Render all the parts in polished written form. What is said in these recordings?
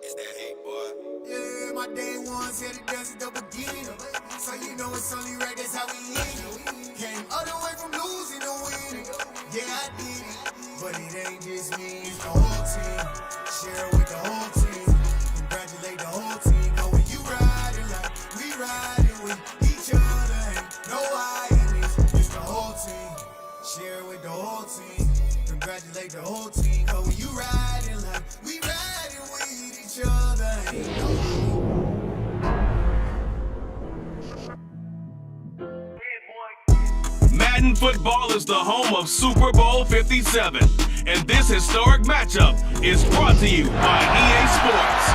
It's that hate, boy. Yeah, my day ones here to dance at the beginning. So you know it's only right, that's how we live. Came all the way from losing to winning. Yeah, I did it. But it ain't just me, it's the whole team. Share it with the whole team. Congratulate the whole team. Know when you riding like we riding with each other. Ain't no hiding it. It's the whole team. Share it with the whole team. Congratulate the whole team. Know when you riding like we riding with each other. Ain't no Madden football is the home of Super Bowl 57, and this historic matchup is brought to you by EA Sports.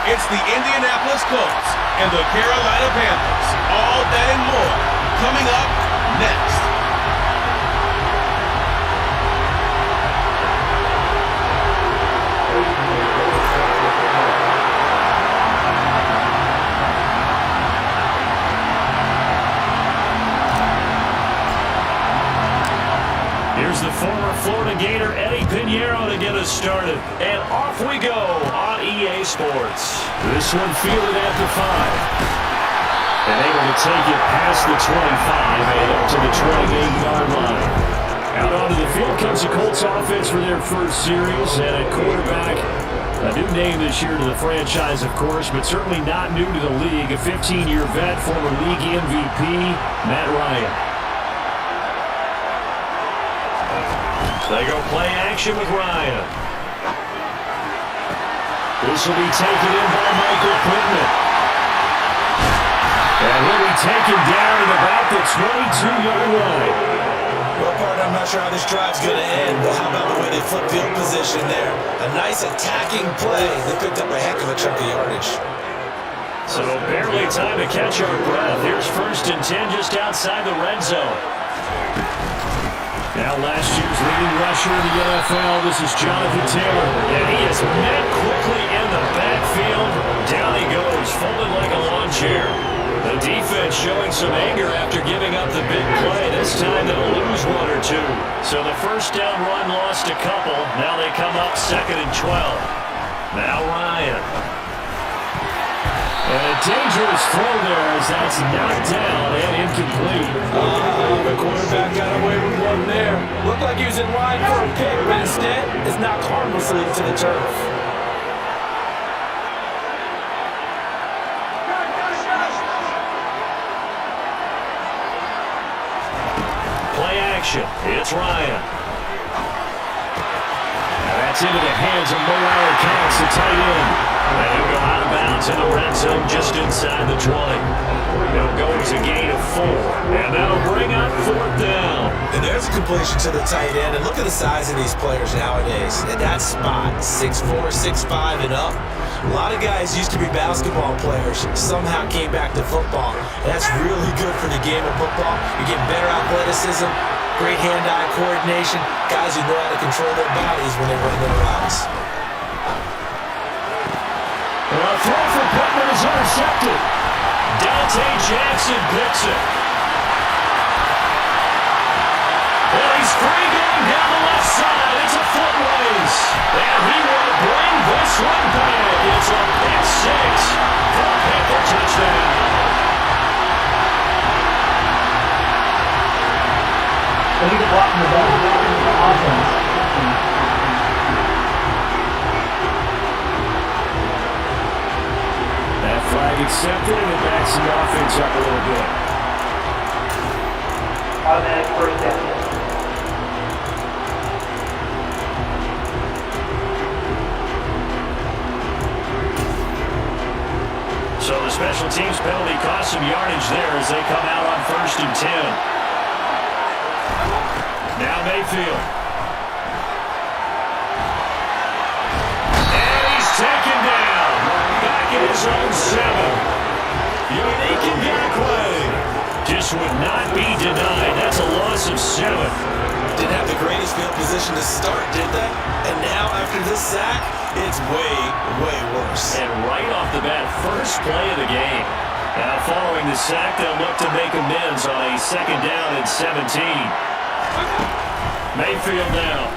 It's the Indianapolis Colts and the Carolina Panthers. All that and more coming up next. Here's the former Florida Gator Eddie Pinheiro to get us started. And off we go on EA Sports. This one fielded at the 5. And able to take it past the 25 and up to the 28-yard line. Out onto the field comes the Colts offense for their first series. And at quarterback, a new name this year to the franchise, of course, but certainly not new to the league. A 15-year vet, former league MVP, Matt Ryan. They go play action with Ryan. This will be taken in by Michael Pittman. And he'll be taken down at about the 22-yard line. Well, partner, I'm not sure how this drive's going to end, but how about the way they flip field position there? A nice attacking play. They picked up a heck of a chunk of yardage. So barely time to catch our breath. Here's 1st and 10 just outside the red zone. Now last year's leading rusher in the NFL, this is Jonathan Taylor. And he is met quickly in the backfield. Down he goes, folded like a lawn chair. The defense showing some anger after giving up the big play. This time they'll lose 1 or 2. So the first down run lost a couple. Now they come up 2nd and 12. Now Ryan. And a dangerous throw there as that's knocked down and incomplete. The quarterback got away with one there. Looked like he was in line for a pick, but instead is knocked harmlessly to the turf. Play action. It's Ryan. And that's into the hands of Morale Cox, the tight end. And he'll go out of bounds in the red zone just inside the 20. He'll go to a gain of 4. And that'll bring up 4th down. And there's a completion to the tight end. And look at the size of these players nowadays. At that spot, 6'4", 6'5", and up. A lot of guys used to be basketball players, somehow came back to football. And that's really good for the game of football. You get better athleticism, great hand-eye coordination, guys who know how to control their bodies when they run their routes. Well, a throw for Pittman is intercepted. Dante Jackson picks it. Well, he's free going down the left side. It's a foot race. And he will bring this one back. It's a pick 6 for a Panther touchdown. They need to block in the ball. Offense. That flag accepted, and it backs the offense up a little bit. Automatic 1st down. So the special teams penalty cost some yardage there as they come out on 1st and 10. Now Mayfield. And he's taken down. Back in his own 7. Unique Ngakoue just would not be denied. That's a loss of 7. Didn't have the greatest field position to start, did they? And now after this sack, it's way, way worse. And right off the bat, first play of the game. Now following the sack, they'll look to make amends on a 2nd down and 17. Mayfield now.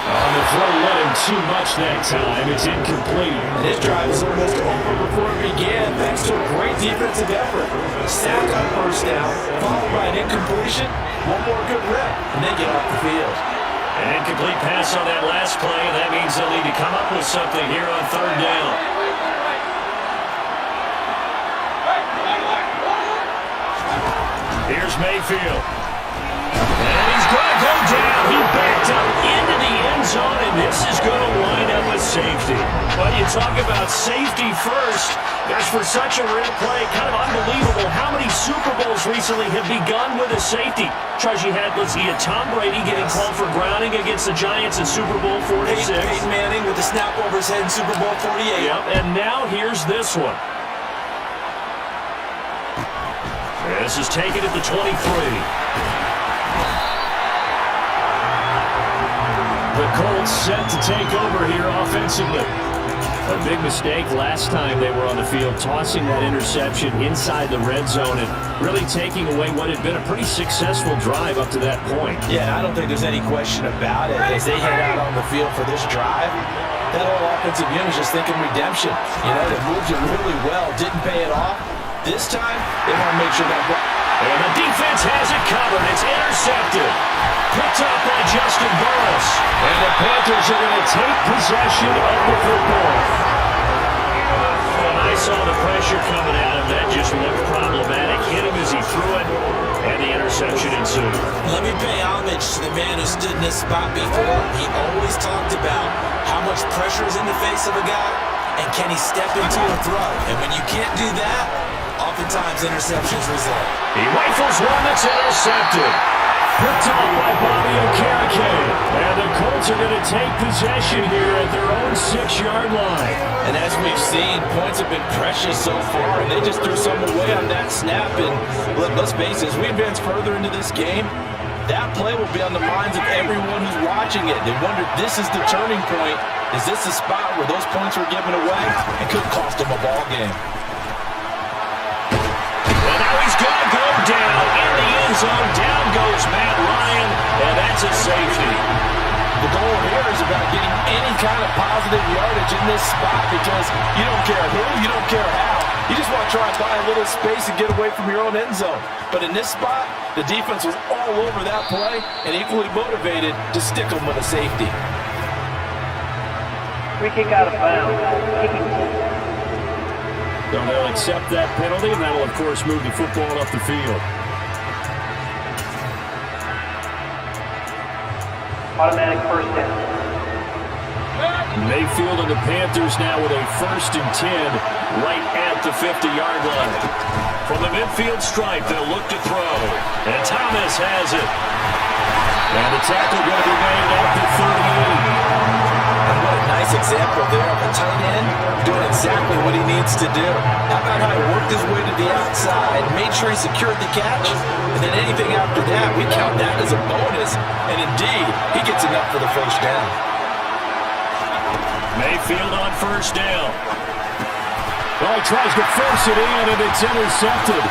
On the throw, let him too much that time. It's incomplete. And this drive is almost over before it began, thanks to a great defensive effort. Sack on first down, followed by an incompletion, one more good rep, and they get off the field. An incomplete pass on that last play, and that means they'll need to come up with something here on third down. Here's Mayfield. And he's going to go down. He backed up into the end zone, and this is going to wind up with safety. But you talk about safety first. There's for such a rare play, kind of unbelievable how many Super Bowls recently have begun with a safety. Charge you had, let's see, Tom Brady getting called for grounding against the Giants in Super Bowl 46. Peyton Manning with the snap over his head in Super Bowl 48. Yep, and now here's this one. This is taken at the 23. The Colts set to take over here offensively. A big mistake last time they were on the field, tossing that interception inside the red zone and really taking away what had been a pretty successful drive up to that point. Yeah, I don't think there's any question about it. As they head out on the field for this drive, that whole offensive unit is just thinking redemption. You know, they moved it really well, didn't pay it off. This time, they want to make sure that... And the defense has it covered. It's intercepted. Picked up by Justin Burris. And the Panthers are going to take possession of the football. When I saw the pressure coming at him, that just looked problematic. Hit him as he threw it, and the interception ensued. Let me pay homage to the man who stood in this spot before. He always talked about how much pressure is in the face of a guy, and can he step into a throw. And when you can't do that, oftentimes interceptions result. He rifles one that's intercepted. Picked up by Bobby Okereke. And the Colts are going to take possession here at their own 6-yard line. And as we've seen, points have been precious so far, and they just threw some away on that snap. And let's face it, as we advance further into this game, that play will be on the minds of everyone who's watching it. They wonder, this is the turning point. Is this the spot where those points were given away? It could cost them a ball game. He's going to go down in the end zone. Down goes Matt Ryan, and that's a safety. The goal here is about getting any kind of positive yardage in this spot because you don't care who, you don't care how. You just want to try and buy a little space and get away from your own end zone. But in this spot, the defense was all over that play and equally motivated to stick them with a safety. Free kick out of bounds. So they'll accept that penalty, and that will, of course, move the football off the field. Automatic first down. Mayfield and the Panthers now with a 1st and 10 right at the 50-yard line. From the midfield stripe, they'll look to throw. And Thomas has it. And the tackle going to be made at the 38. And what a nice example there of a tight end doing exactly what he needs to do. How about how he worked his way to the outside, made sure he secured the catch, and then anything after that, we count that as a bonus. And indeed, he gets enough for the first down. Mayfield on first down. Well, he tries to force it in, and it's intercepted.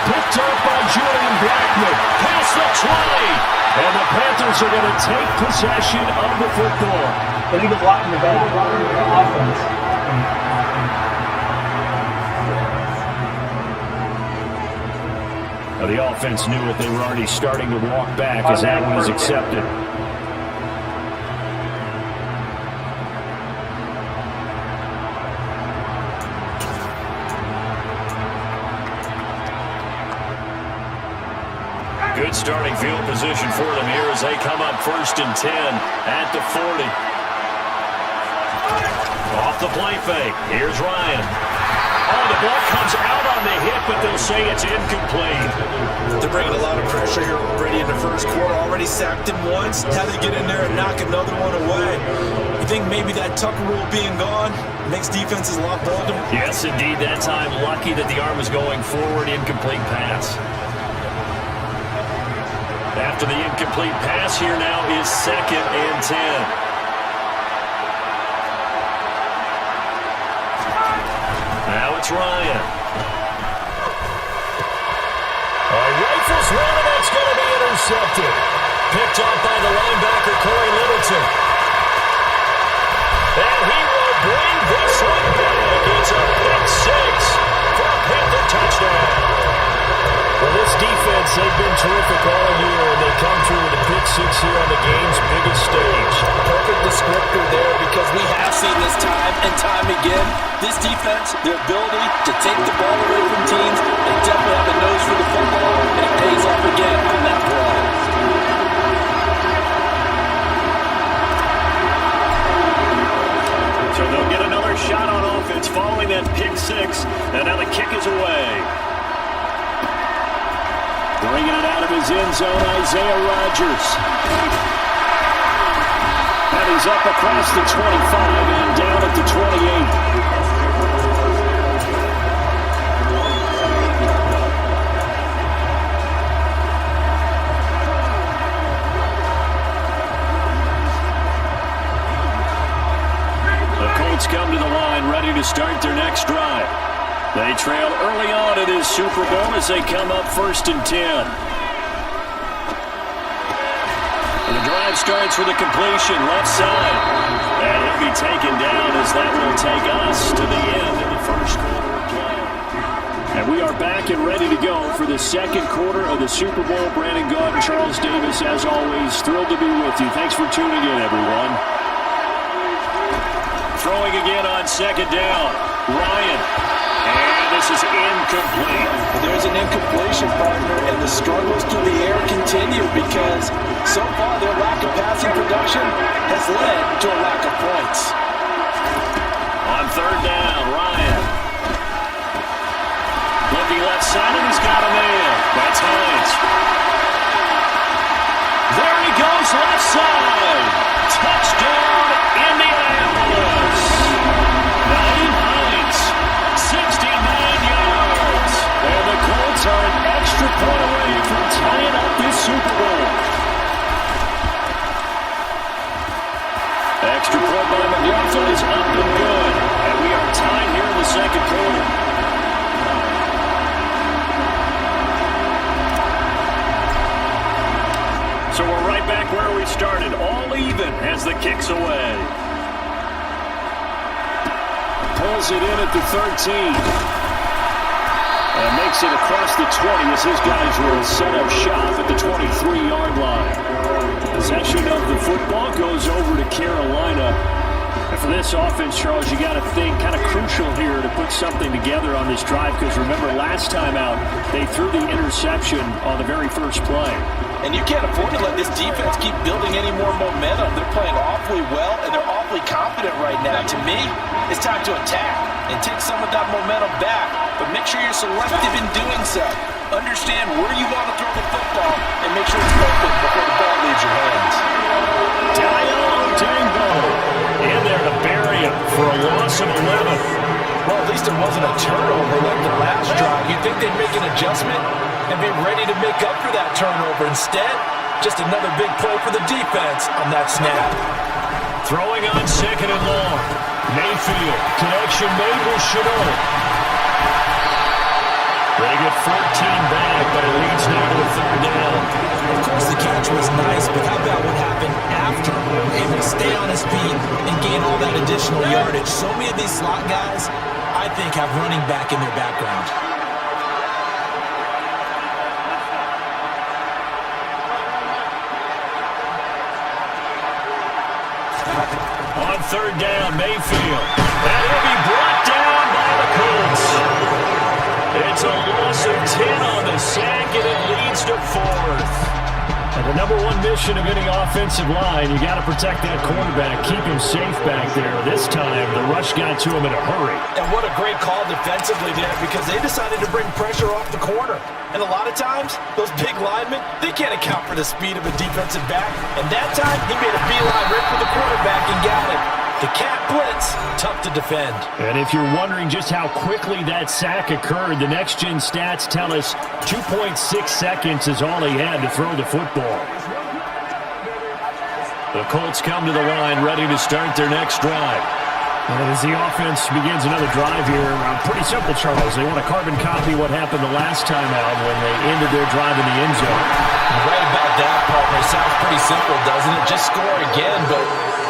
Picked up by Julian Blackman. Past the 20. And the Panthers are going to take possession of the football. Illegal block in the back. Offense. Now, the offense knew it. They were already starting to walk back as that one is accepted. Good starting field position for them here as they come up 1st and 10 at the 40. Off the play fake. Here's Ryan. Oh, the ball comes out on the hit, but they'll say it's incomplete. They're bringing a lot of pressure here already in the first quarter. Already sacked him once. How they get in there and knock another one away? You think maybe that Tucker rule being gone makes defenses a lot bolder? Yes, indeed. That time, lucky that the arm was going forward. Incomplete pass. After the incomplete pass, here now is 2nd and 10. Now it's Ryan. Rifles one, and that's going to be intercepted. Picked up by the linebacker, Corey Littleton. they've been terrific all year, and they come through with a pick six here on the game's biggest stage. Perfect descriptor there because we have seen this time and time again. This defense, their ability to take the ball away from teams, they definitely have a nose for the football, and it pays off again on that play. So they'll get another shot on offense following that pick six, and now the kick is away. Bringing it out of his end zone, Isaiah Rodgers. And he's up across the 25 and down at the 28. Come to the line, ready to start their next drive. They trail early on in this Super Bowl as they come up 1st and 10. And the drive starts with a completion left side. And he'll be taken down as that will take us to the end of the first quarter of play. And we are back and ready to go for the second quarter of the Super Bowl. Brandon Gaud and Charles Davis, as always, thrilled to be with you. Thanks for tuning in, everyone. Throwing again on 2nd down. Ryan. And this is incomplete. There's an incompletion, partner, and the struggles through the air continue because so far their lack of passing production has led to a lack of points. On 3rd down, Ryan. Looking left side, and he's got a man. That's Hines. There he goes, left side. Touchdown, Indianapolis. Naeem Hines, 69 yards. And the Colts are an extra point away from tying up this Super Bowl. Extra point by McLaughlin is up and good. And we are tied here in the second quarter. So we're right back where we started, all even as the kick's away. Pulls it in at the 13. And makes it across the 20 as his guys will set up shop at the 23-yard line. Possession of the football goes over to Carolina. And for this offense, Charles, you got to think kind of crucial here to put something together on this drive because remember last time out, they threw the interception on the very first play. And you can't afford to let this defense keep building any more momentum. They're playing awfully well, and they're awfully confident right now. To me, it's time to attack and take some of that momentum back. But make sure you're selective in doing so. Understand where you want to throw the football and make sure it's open before the ball leaves your hands. Tango in there to bury him for a loss of 11. Well, at least it wasn't a turnover like the last drive. You'd think they'd make an adjustment and be ready to make up for that turnover. Instead, just another big play for the defense on that snap. Throwing on 2nd and long. Mayfield. Connection made with Chanel. They get 14 back, but it leads now to a 3rd down. Of course, the catch was nice, but how about what happened after? Able to stay on his feet and gain all that additional yardage. So many of these slot guys, I think, have running back in their background. On 3rd down, Mayfield. And it'll be brought down by the Colts. It's a loss of 10 on the sack, and it leads to 4th. And the number one mission of any offensive line, you got to protect that quarterback, keep him safe back there. This time, the rush got to him in a hurry. And what a great call defensively there because they decided to bring pressure off the corner. And a lot of times, those big linemen, they can't account for the speed of a defensive back. And that time, he made a beeline right for the quarterback and got it. The cat blitz, tough to defend. And if you're wondering just how quickly that sack occurred, the next-gen stats tell us 2.6 seconds is all he had to throw the football. The Colts come to the line, ready to start their next drive. And as the offense begins another drive here, pretty simple, Charles. They want to carbon copy what happened the last time out when they ended their drive in the end zone. Right about that, partner. Sounds pretty simple, doesn't it? Just score again, but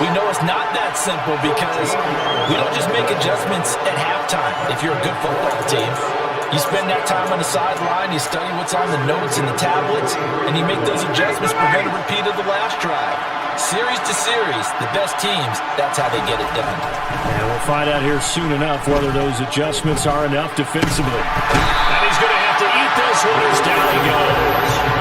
we know it's not that simple because we don't just make adjustments at halftime if you're a good football team. You spend that time on the sideline, you study what's on the notes and the tablets, and you make those adjustments to prevent a repeat of the last drive. Series to series, the best teams, that's how they get it done. And we'll find out here soon enough whether those adjustments are enough defensively. And he's going to have to eat this one as down he goes.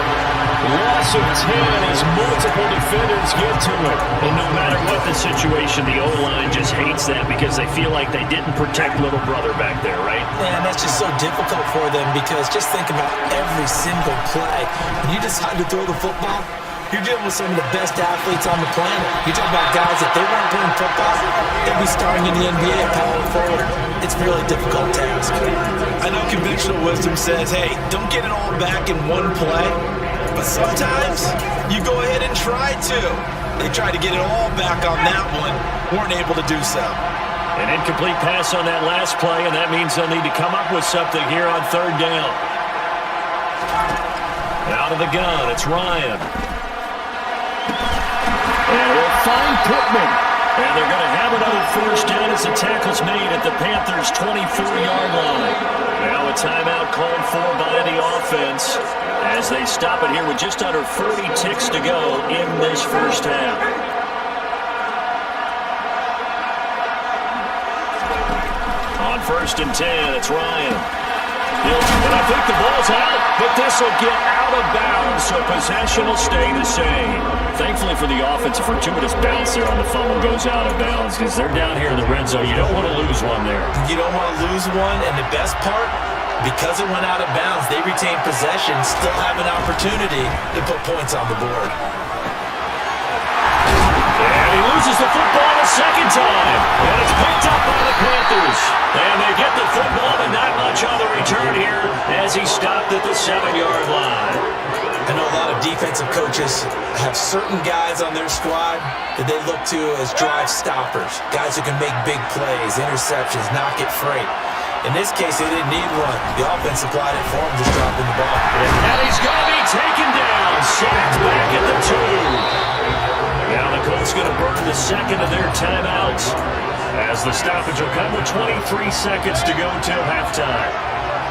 Loss of 10 as multiple defenders get to it. And no matter what the situation, the O-line just hates that because they feel like they didn't protect little brother back there, right? Man, that's just so difficult for them because just think about every single play. When you decide to throw the football, you're dealing with some of the best athletes on the planet. You talk about guys, if they weren't playing football, they'd be starting in the NBA at power forward. It's a really difficult task. I know conventional wisdom says, hey, don't get it all back in one play. But sometimes you go ahead and try to. They tried to get it all back on that one, weren't able to do so. An incomplete pass on that last play, and that means they'll need to come up with something here on third down. Out of the gun, it's Ryan. And we'll find Pittman. And they're going to have another first down as the tackle's made at the Panthers' 24-yard line. Now a timeout called for by the offense as they stop it here with just under 40 ticks to go in this first half. On 1st and 10, it's Ryan. And I think the ball's out, but this will get out of bounds, so possession will stay the same. Thankfully for the offense, a fortuitous bounce there on the fumble goes out of bounds because they're down here in the red zone. You don't want to lose one there. You don't want to lose one, and the best part, because it went out of bounds, they retain possession, still have an opportunity to put points on the board. And he loses the football a second time. And it's picked up by the Panthers. And they get the football, but not much on the return here as he stopped at the 7-yard line. I know a lot of defensive coaches have certain guys on their squad that they look to as drive stoppers, guys who can make big plays, interceptions, knock it free. In this case, they didn't need one. The offense supplied it for him, just dropping the ball. And he's going to be taken down. Sacked back at the 2. Now the Colts going to burn the second of their timeouts as the stoppage will come with 23 seconds to go till halftime.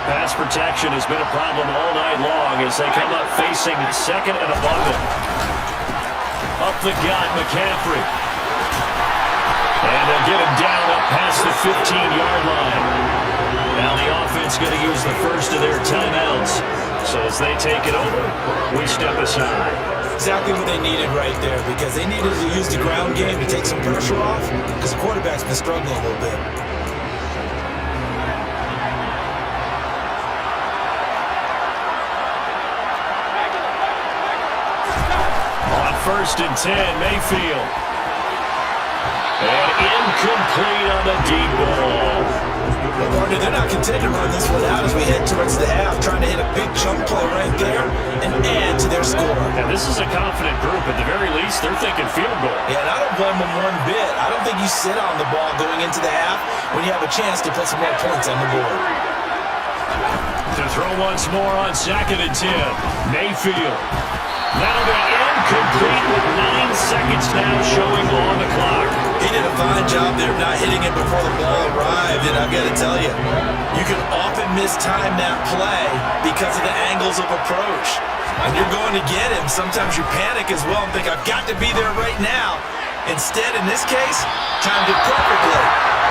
Pass protection has been a problem all night long as they come up facing second and abundant. Up the gut, McCaffrey. And they'll get him down up past the 15-yard line. Now the offense going to use the first of their timeouts. So as they take it over, we step aside. Exactly what they needed right there because they needed to use the ground game to take some pressure off because the quarterback's been struggling a little bit. On 1st and 10, Mayfield. And incomplete on the deep ball. Partner, they're not content to run this one out as we head towards the half, trying to hit a big chunk play right there and add to their score. And this is a confident group. At the very least, they're thinking field goal. Yeah, and I don't blame them one bit. I don't think you sit on the ball going into the half when you have a chance to put some more points on the board. To throw once more on 2nd and 10. Mayfield. That'll be incomplete with 9 seconds now showing on the clock. He did a fine job there not hitting it before the ball arrived, and I've got to tell you, you can often mistime that play because of the angles of approach. When you're going to get him, sometimes you panic as well and think, I've got to be there right now. Instead, in this case, timed it perfectly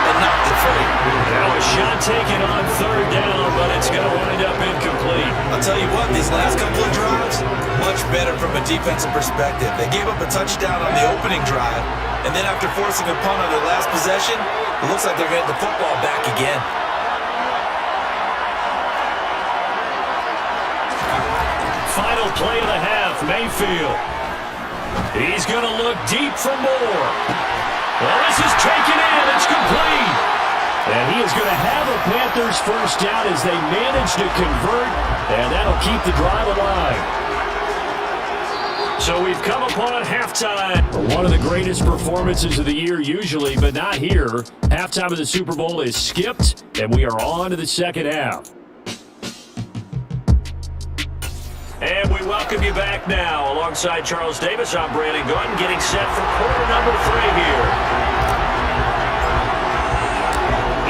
and knocked it free. Now a shot taken on 3rd down, but it's going to wind up incomplete. I'll tell you what, these last couple of drives, much better from a defensive perspective. They gave up a touchdown on the opening drive, and then after forcing a punt on their last possession, it looks like they're getting the football back again. Final play of the half, Mayfield. He's going to look deep for more. Well, this is taken in. It's complete. And he is going to have a Panthers first down as they manage to convert, and that'll keep the drive alive. So we've come upon halftime. One of the greatest performances of the year usually, but not here. Halftime of the Super Bowl is skipped, and we are on to the second half. And we welcome you back now. Alongside Charles Davis, I'm Brandon Gordon, getting set for quarter number 3 here.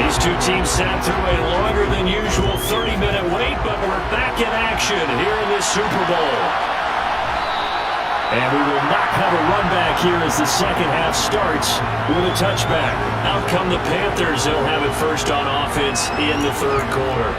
These two teams sat through a longer than usual 30-minute wait, but we're back in action here in this Super Bowl. And we will not have a run back here as the second half starts with a touchback. Out come the Panthers. They'll have it first on offense in the third quarter.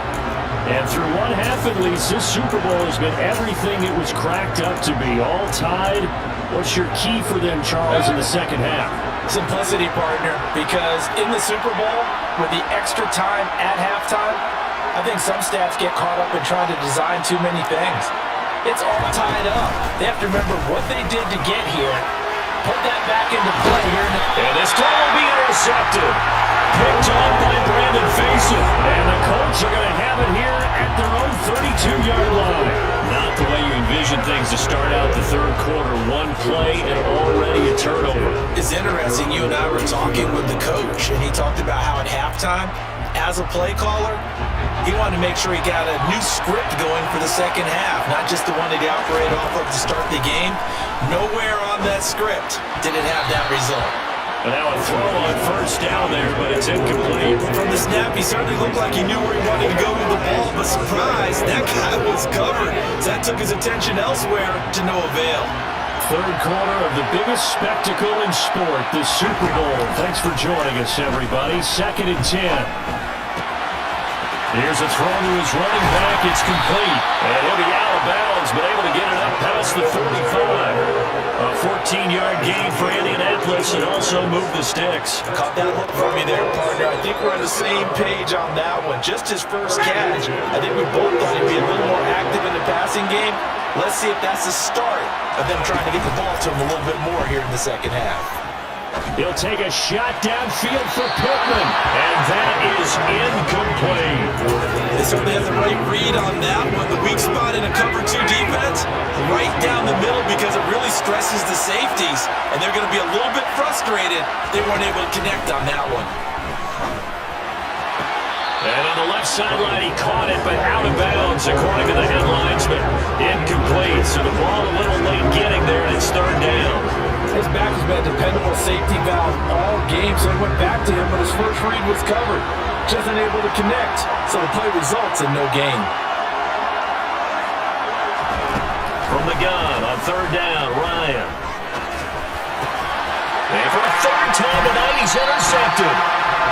And through one half at least, this Super Bowl has been everything it was cracked up to be. All tied. What's your key for them, Charles, in the second half? Simplicity, partner, because in the Super Bowl, with the extra time at halftime, I think some staffs get caught up in trying to design too many things. It's all tied up. They have to remember what they did to get here, put that back into play here. And this throw will be intercepted. Picked off by Brandon Faison. And the Colts are going to have it here at their own 32-yard line. Not the way you envision things to start out the third quarter. One play and already a turnover. It's interesting. You and I were talking with the coach, and he talked about how at halftime, as a play caller, he wanted to make sure he got a new script going for the second half, not just the one that he operated off of to start the game. Nowhere on that script did it have that result. And now a throw on first down there, but it's incomplete. From the snap, he certainly looked like he knew where he wanted to go with the ball, but surprise, that guy was covered. So that took his attention elsewhere to no avail. Third quarter of the biggest spectacle in sport, the Super Bowl. Thanks for joining us, everybody. 2nd and 10. Here's a throw to his running back. It's complete. And he'll be out of bounds, but able to get it up past the 45. A 14-yard gain for Indianapolis and also move the sticks. Caught that look from you there, partner. I think we're on the same page on that one. Just his first catch. I think we both thought he'd be a little more active in the passing game. Let's see if that's the start of them trying to get the ball to him a little bit more here in the second half. He'll take a shot downfield for Pittman, and that is incomplete. They certainly have the right read on that one. The weak spot in a cover 2 defense, right down the middle because it really stresses the safeties, and they're going to be a little bit frustrated they weren't able to connect on that one. And on the left sideline, he caught it, but out of bounds, according to the headlines, but incomplete. So the ball a little late getting there, and it's third down. His back has been a dependable safety valve all game, so it went back to him, but his first read was covered. Just unable to connect, so the play results in no gain. From the gun on third down, Ryan. And for a third time tonight, he's intercepted.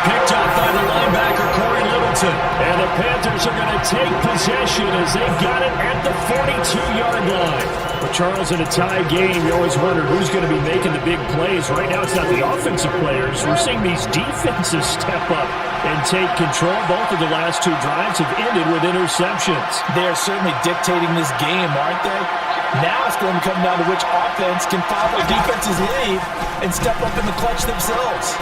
Picked up by the linebacker, Corey Littleton. And the Panthers are going to take possession as they got it at the 42-yard line. Well, Charles, in a tie game, you always wonder who's going to be making the big plays. Right now, it's not the offensive players. We're seeing these defenses step up and take control. Both of the last 2 drives have ended with interceptions. They are certainly dictating this game, aren't they? Now it's going to come down to which offense can follow defense's lead and step up in the clutch themselves.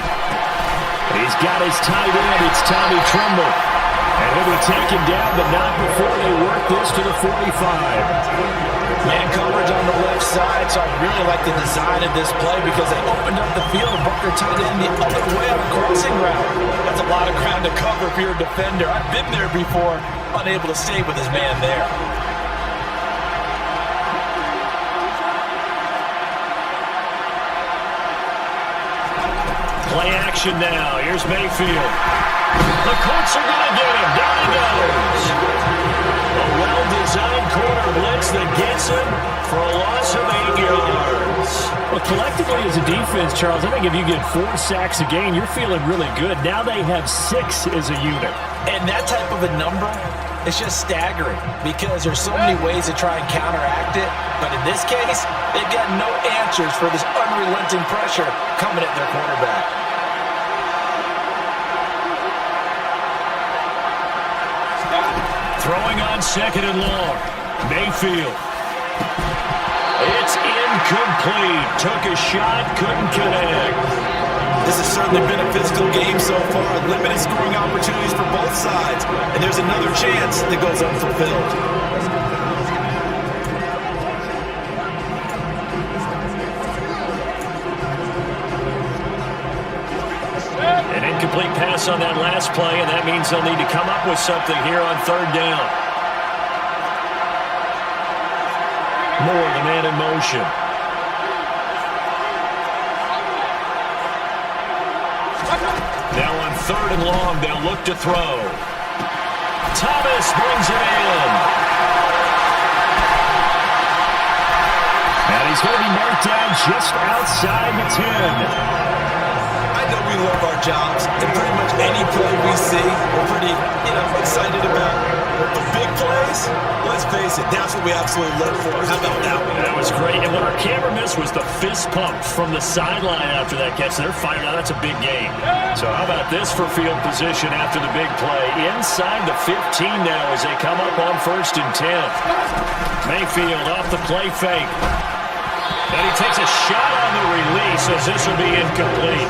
He's got his tight end. It's Tommy Tremble. And he'll be taken down, but not before they work this to the 45. Man coverage on the left side, so I really like the design of this play because they opened up the field and brought their tight end the other way on a crossing route. That's a lot of ground to cover if you're a defender. I've been there before, unable to stay with his man there. Play action now. Here's Mayfield. The Colts are going to get him. Down he goes. A well-designed corner blitz that gets him for a loss of 8 yards. Well, collectively as a defense, Charles, I think if you get 4 sacks a game, you're feeling really good. Now they have 6 as a unit. And that type of a number, it's just staggering because there's so many ways to try and counteract it. But in this case, they've got no answers for this unrelenting pressure coming at their quarterback. Throwing on 2nd and long. Mayfield. It's incomplete. Took a shot, couldn't connect. This has certainly been a physical game so far. Limited scoring opportunities for both sides. And there's another chance that goes unfulfilled. An incomplete pass on that last play, and that means they'll need to come up with something here on third down. Moore, the man in motion. Now on 3rd and long. They'll look to throw. Thomas brings it in. And he's going to be marked down just outside the 10. I know we love our jobs, and pretty much any play we see, we're pretty, excited about. The big plays, let's face it, that's what we absolutely look for. How about that one? That was great. And what our camera missed was the fist pump from the sideline after that catch. They're fired out. That's a big game. So how about this for field position after the big play? Inside the 15 now as they come up on 1st and 10. Mayfield off the play fake. And he takes a shot on the release as this will be incomplete.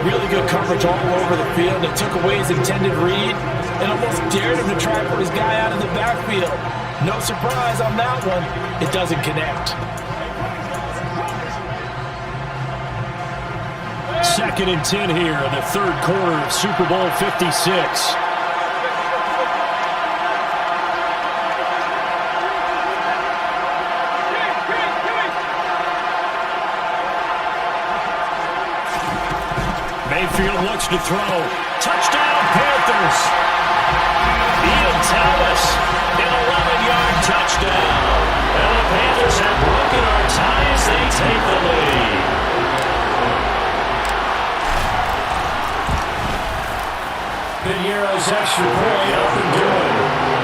Really good coverage all over the field. They took away his intended read and almost dared him to try and put his guy out of the backfield. No surprise on that one. It doesn't connect. 2nd and 10 here in the 3rd quarter of Super Bowl 56. Mayfield looks to throw. Touchdown, Panthers. Ian Thomas, an 11-yard touchdown. And the Panthers have broken our ties. They take the lead. Piniero's extra point up and good.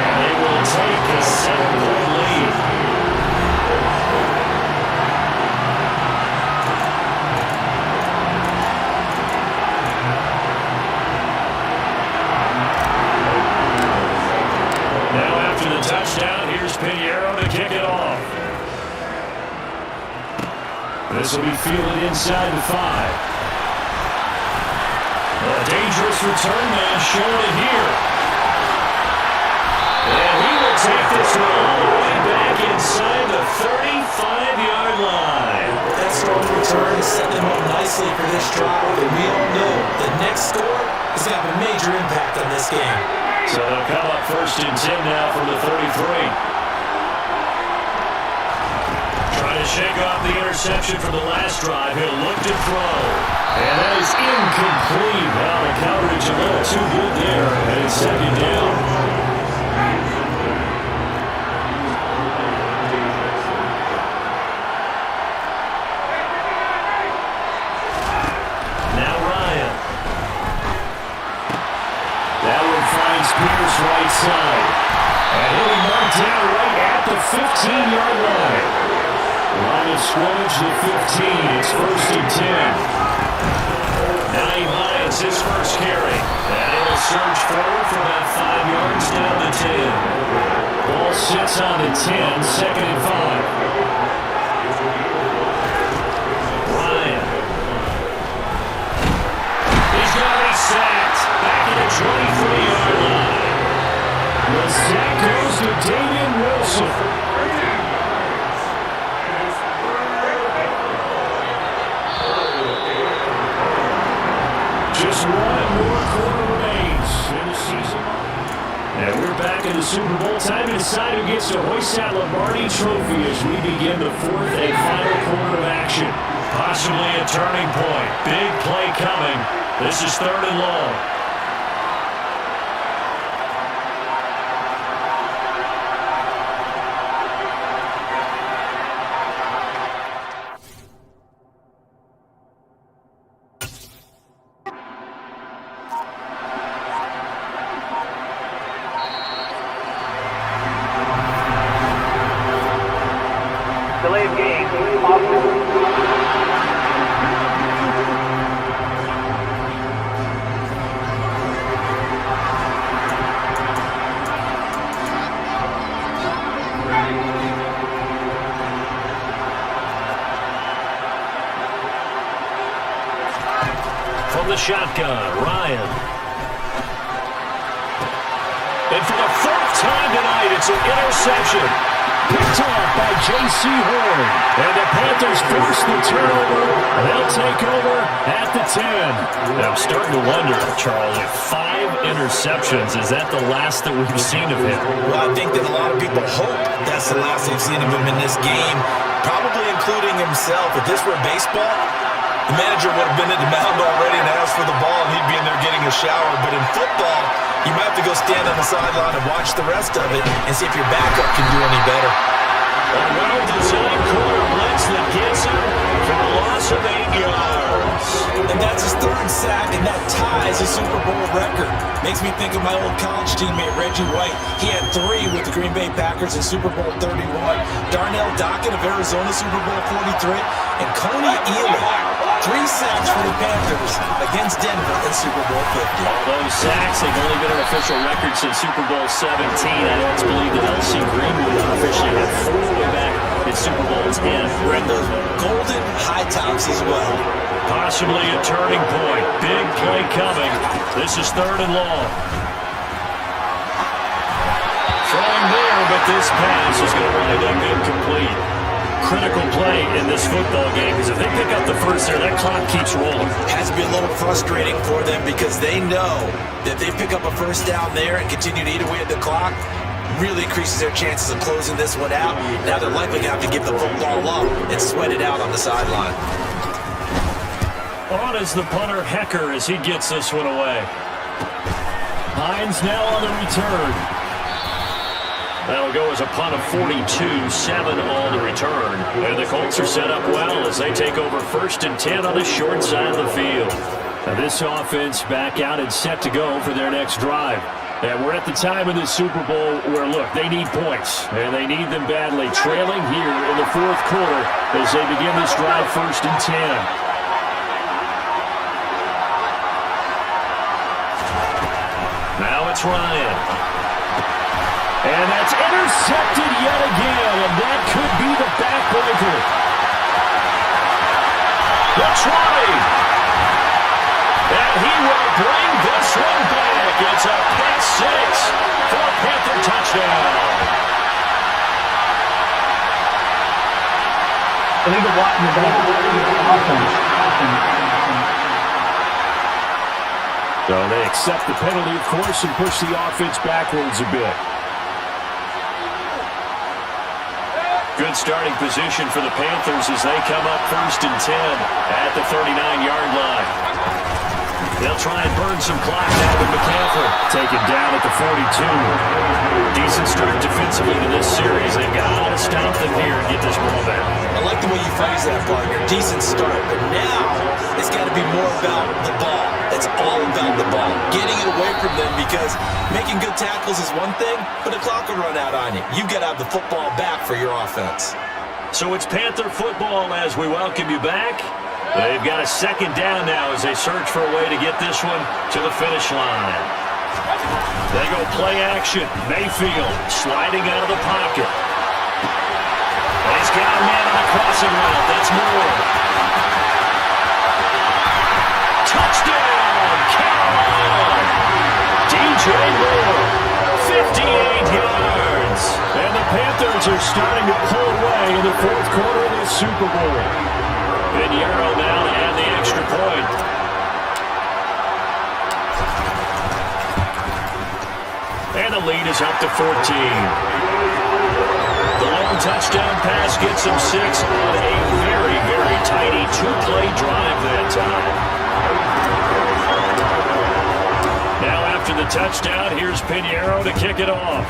And they will take a 7-point lead. Touchdown. Here's Piniero to kick it off. This will be fielded inside the 5. A dangerous return man showing it here. And he will take this one all the way back inside the 35-yard line. That strong return is setting them up nicely for this drive, and we all know the next score is going to have a major impact on this game. So they'll come up 1st and 10 now from the 33. Trying to shake off the interception from the last drive. He'll look to throw. And that is incomplete. Well, the coverage a little too good there. And it's 2nd down. Now Ryan. That one finds Pierce right side. And he'll be marked down right at the 15-yard line. Line of scrimmage to 15. It's 1st and 10. Naeem Hines, his first carry. And he'll surge forward for about 5 yards down the 10. Ball sits on the 10, 2nd and 5. Ryan. He's got to be sacked. Back at the 23-yard line. The sack goes to David Wilson. Just one more quarter remains in the season. And we're back in the Super Bowl. Time to decide who gets to hoist that Lombardi Trophy as we begin the 4th and final quarter of action. Possibly a turning point. Big play coming. This is 3rd and long. Delayed game. From the shotgun, Ryan. And for the 4th time tonight, it's an interception. Picked off by J.C. Horn. And the Panthers force the turnover. They'll take over at the 10. And I'm starting to wonder, Charles, if 5 interceptions, is that the last that we've seen of him? Well, I think that a lot of people hope that's the last they've seen of him in this game, probably including himself. If this were baseball, The manager would have been at the mound already and asked for the ball, and he'd be in there getting a shower. But in football, you might have to go stand on the sideline and watch the rest of it and see if your backup can do any better. A well-designed corner blitz that gets him for a loss of 8 yards. And that's his third sack, and that ties a Super Bowl record. Makes me think of my old college teammate, Reggie White. He had 3 with the Green Bay Packers in Super Bowl 31. Darnell Dockett of Arizona, Super Bowl 43. And Coney Ealy, 3 sacks for the Panthers against Denver in Super Bowl 50. All those sacks, they've only been an official record since Super Bowl 17. I know it's believed that L.C. Greenwood unofficially had 4 way back in Super Bowl 10. We're in those golden high tops as well. Possibly a turning point. Big play coming. This is 3rd and long. Throwing there, but this pass is going to wind up incomplete. Critical play in this football game because if they pick up the first there, that clock keeps rolling. Has to be a little frustrating for them because they know that they pick up a first down there and continue to eat away at the clock, really increases their chances of closing this one out. Now they're likely going to have to give the football up and sweat it out on the sideline. On is the punter Hecker as he gets this one away. Hines now on the return. That'll go as a punt of 42, 7 on the return. And the Colts are set up well as they take over 1st and 10 on the short side of the field. Now this offense back out and set to go for their next drive. And we're at the time of this Super Bowl where, look, they need points, and they need them badly. Trailing here in the 4th quarter as they begin this drive 1st and 10. Now it's Ryan. And that's intercepted yet again, and that could be the backbreaker. The try. And he will bring this one back. It's a pick 6 for a Panther touchdown. Illegal block in the back. Offense. So they accept the penalty, of course, and push the offense backwards a bit. Good starting position for the Panthers as they come up 1st and 10 at the 39-yard line. They'll try and burn some clock now with McCaffrey. Taken down at the 42. Decent start defensively to this series. They've got to stop them here and get this ball back. I like the way you phrase that, partner. Decent start, but now it's got to be more about the ball. It's all about the ball. Getting it away from them because making good tackles is one thing, but the clock will run out on you. You've got to have the football back for your offense. So it's Panther football as we welcome you back. They've got a 2nd down now as they search for a way to get this one to the finish line. They go play action. Mayfield sliding out of the pocket. And he's got a man on the crossing route. That's Moore. Touchdown, Carolina! DJ Moore, 58 yards. And the Panthers are starting to pull away in the 4th quarter of this Super Bowl. Pinheiro now to add the extra point. And the lead is up to 14. The long touchdown pass gets him 6 on a very, very tiny 2-play drive that time. Now after the touchdown, here's Pinheiro to kick it off.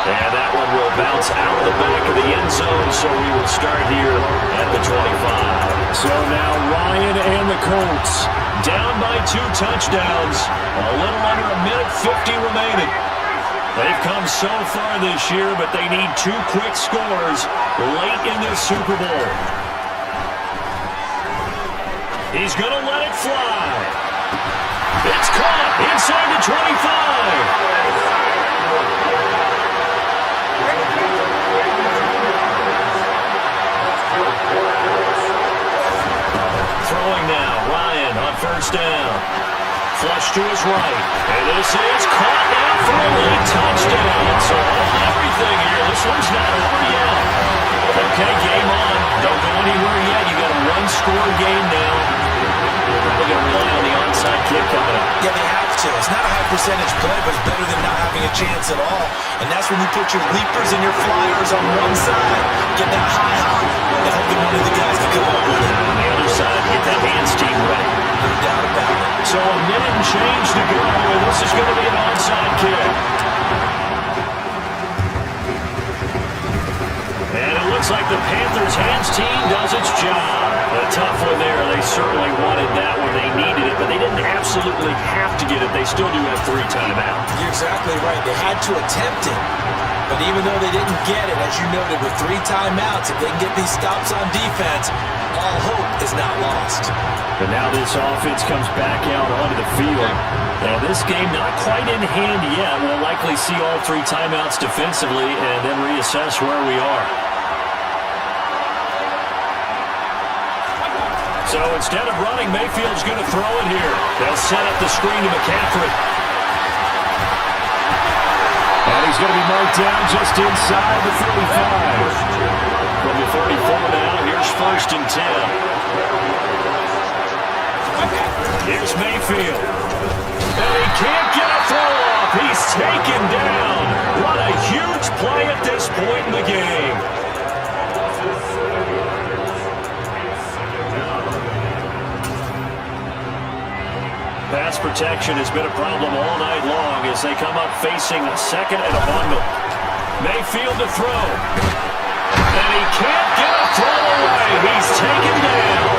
And that one will bounce out the back of the end zone, so we will start here at the 25. So now Ryan and the Colts down by 2 touchdowns. A little under a minute 50 remaining. They've come so far this year, but they need 2 quick scores late in this Super Bowl. He's going to let it fly. It's caught inside the 25. Throwing now, Ryan on 1st down. Flush to his right. And this is caught out for a late touchdown. So everything here. This one's not over yet. Okay, game on. Don't go anywhere yet. You got a 1-score game now. They're going to rely on the onside kick coming up. Yeah, they have to. It's not a high percentage play, but it's better than not having a chance at all. And that's when you put your leapers and your flyers on one side, get that high hop, and hope that one of the guys can come up with it. On the other side, get that hands team ready. No doubt about it. So a minute and change to go, and this is going to be an onside kick. And it looks like the Panthers' hands team does its job. A tough one there. They certainly wanted that one. They needed it, but they didn't absolutely have to get it. They still do have 3 timeouts. You're exactly right. They had to attempt it. But even though they didn't get it, as you noted, with 3 timeouts, if they can get these stops on defense, all hope is not lost. But now this offense comes back out onto the field. Now this game not quite in hand yet. We'll likely see all 3 timeouts defensively and then reassess where we are. So instead of running, Mayfield's going to throw it here. They'll set up the screen to McCaffrey. And he's going to be marked down just inside the 45. From the 44 now, here's 1st and 10. Here's Mayfield. And he can't get a throw off. He's taken down. What a huge play at this point in the game. Pass protection has been a problem all night long as they come up facing a 2nd and a bundle. Mayfield to throw. And he can't get a throw away. He's taken down.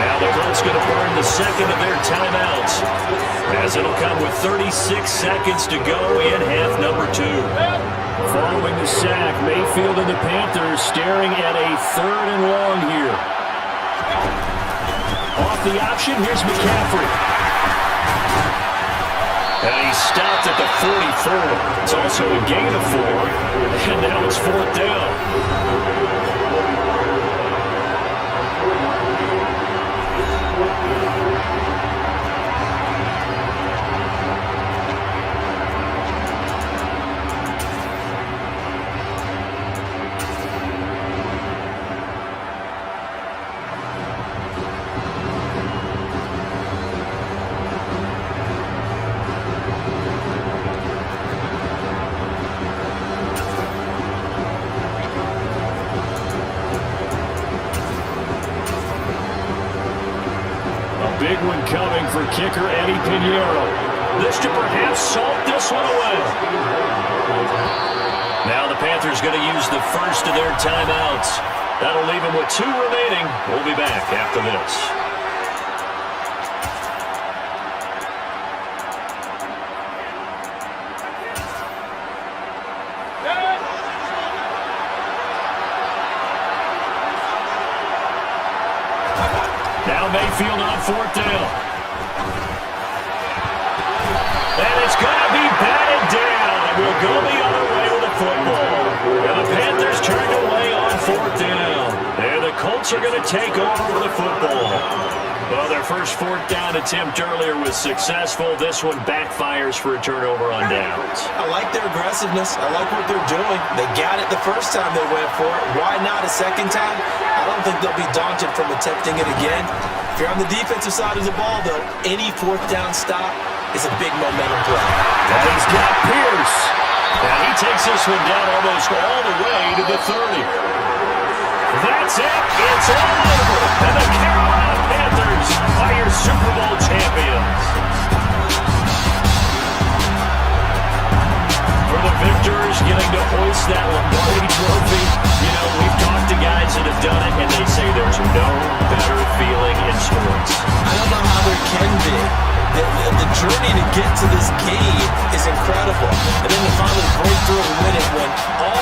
Now the Colts going to burn the 2nd of their timeouts, as it'll come with 36 seconds to go in half number 2. Following the sack, Mayfield and the Panthers staring at a 3rd and long here. Off the option, here's McCaffrey. And he's stopped at the 44. It's also a gain of 4, and now it's 4th down. Big one coming for kicker Eddie Pinheiro. This to perhaps salt this one away. Now the Panthers going to use the 1st of their timeouts. That'll leave them with 2 remaining. We'll be back after this. Now Mayfield on 4th down. And it's going to be batted down. And we'll go the other way with the football. And the Panthers turned away on 4th down. And the Colts are going to take over with the football. Well, their first 4th down attempt earlier was successful. This one backfires for a turnover on downs. I like their aggressiveness. I like what they're doing. They got it the first time they went for it. Why not a second time? I don't think they'll be daunted from attempting it again. If you're on the defensive side of the ball, though, any 4th down stop is a big momentum play. And he's got Pierce. And he takes this one down almost all the way to the 30. That's it. It's all over. And the Carolina Panthers are your Super Bowl champions. For the victors getting to hoist that Lombardi trophy, you know, we've talked to guys that have done it, and they say there's no better feeling in sports. I don't know how there can be. The journey to get to this game is incredible.